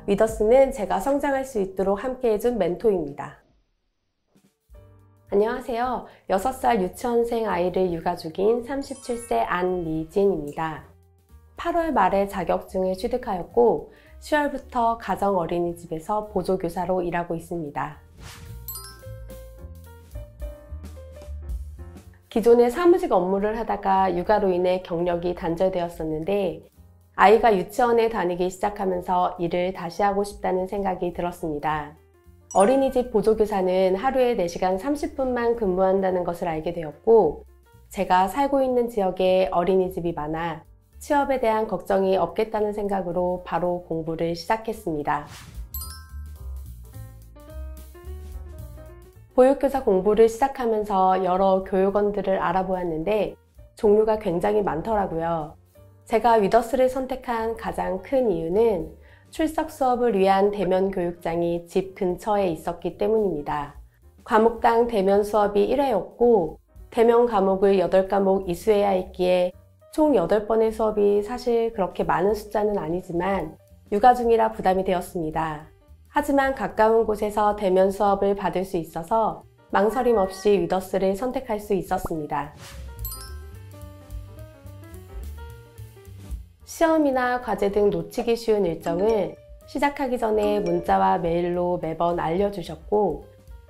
위더스는 제가 성장할 수 있도록 함께해준 멘토입니다. 안녕하세요. 6살 유치원생 아이를 육아 중인 37세 안미진입니다. 8월 말에 자격증을 취득하였고 10월부터 가정어린이집에서 보조교사로 일하고 있습니다. 기존에 사무직 업무를 하다가 육아로 인해 경력이 단절되었었는데 아이가 유치원에 다니기 시작하면서 일을 다시 하고 싶다는 생각이 들었습니다. 어린이집 보조교사는 하루에 4시간 30분만 근무한다는 것을 알게 되었고 제가 살고 있는 지역에 어린이집이 많아 취업에 대한 걱정이 없겠다는 생각으로 바로 공부를 시작했습니다. 보육교사 공부를 시작하면서 여러 교육원들을 알아보았는데 종류가 굉장히 많더라고요. 제가 위더스를 선택한 가장 큰 이유는 출석 수업을 위한 대면 교육장이 집 근처에 있었기 때문입니다. 과목당 대면 수업이 1회였고 대면 과목을 8과목 이수해야 했기에 총 8번의 수업이 사실 그렇게 많은 숫자는 아니지만 육아 중이라 부담이 되었습니다. 하지만 가까운 곳에서 대면 수업을 받을 수 있어서 망설임 없이 위더스를 선택할 수 있었습니다. 시험이나 과제 등 놓치기 쉬운 일정을 시작하기 전에 문자와 메일로 매번 알려주셨고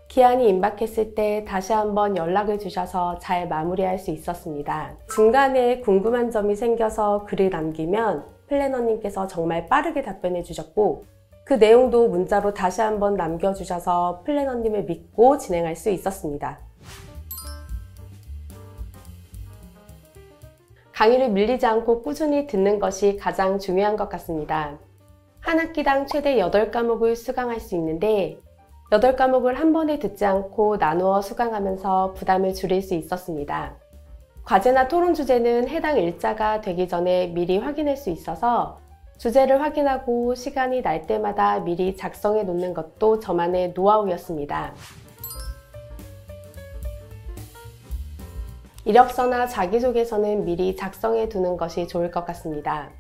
기한이 임박했을 때 다시 한번 연락을 주셔서 잘 마무리할 수 있었습니다. 중간에 궁금한 점이 생겨서 글을 남기면 플래너님께서 정말 빠르게 답변해 주셨고 그 내용도 문자로 다시 한번 남겨주셔서 플래너님을 믿고 진행할 수 있었습니다. 강의를 밀리지 않고 꾸준히 듣는 것이 가장 중요한 것 같습니다. 한 학기당 최대 8과목을 수강할 수 있는데 8과목을 한 번에 듣지 않고 나누어 수강하면서 부담을 줄일 수 있었습니다. 과제나 토론 주제는 해당 일자가 되기 전에 미리 확인할 수 있어서 주제를 확인하고 시간이 날 때마다 미리 작성해 놓는 것도 저만의 노하우였습니다. 이력서나 자기소개서는 미리 작성해 두는 것이 좋을 것 같습니다.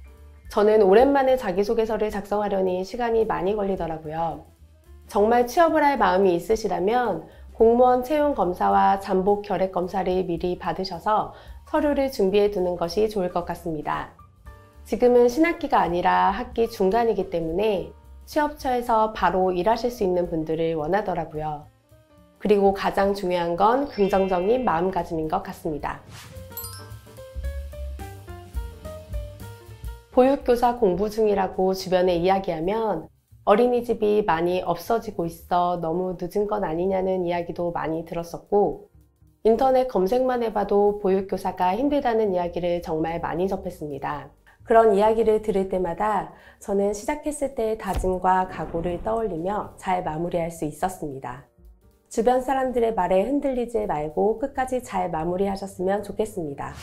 저는 오랜만에 자기소개서를 작성하려니 시간이 많이 걸리더라고요. 정말 취업을 할 마음이 있으시다면 공무원 채용검사와 잠복 결핵검사를 미리 받으셔서 서류를 준비해 두는 것이 좋을 것 같습니다. 지금은 신학기가 아니라 학기 중간이기 때문에 취업처에서 바로 일하실 수 있는 분들을 원하더라고요. 그리고 가장 중요한 건 긍정적인 마음가짐인 것 같습니다. 보육교사 공부 중이라고 주변에 이야기하면 어린이집이 많이 없어지고 있어 너무 늦은 건 아니냐는 이야기도 많이 들었었고 인터넷 검색만 해봐도 보육교사가 힘들다는 이야기를 정말 많이 접했습니다. 그런 이야기를 들을 때마다 저는 시작했을 때의 다짐과 각오를 떠올리며 잘 마무리할 수 있었습니다. 주변 사람들의 말에 흔들리지 말고 끝까지 잘 마무리하셨으면 좋겠습니다.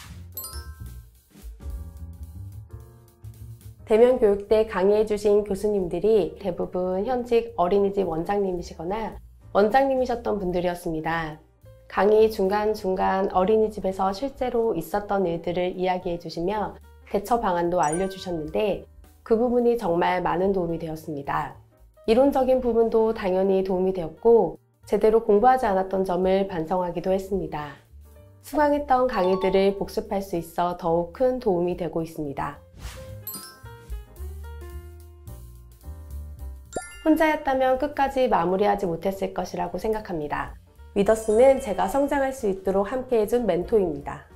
대면 교육 때 강의해주신 교수님들이 대부분 현직 어린이집 원장님이시거나 원장님이셨던 분들이었습니다. 강의 중간중간 어린이집에서 실제로 있었던 일들을 이야기해 주시며 대처 방안도 알려주셨는데 그 부분이 정말 많은 도움이 되었습니다. 이론적인 부분도 당연히 도움이 되었고 제대로 공부하지 않았던 점을 반성하기도 했습니다. 수강했던 강의들을 복습할 수 있어 더욱 큰 도움이 되고 있습니다. 혼자였다면 끝까지 마무리하지 못했을 것이라고 생각합니다. 위더스는 제가 성장할 수 있도록 함께해준 멘토입니다.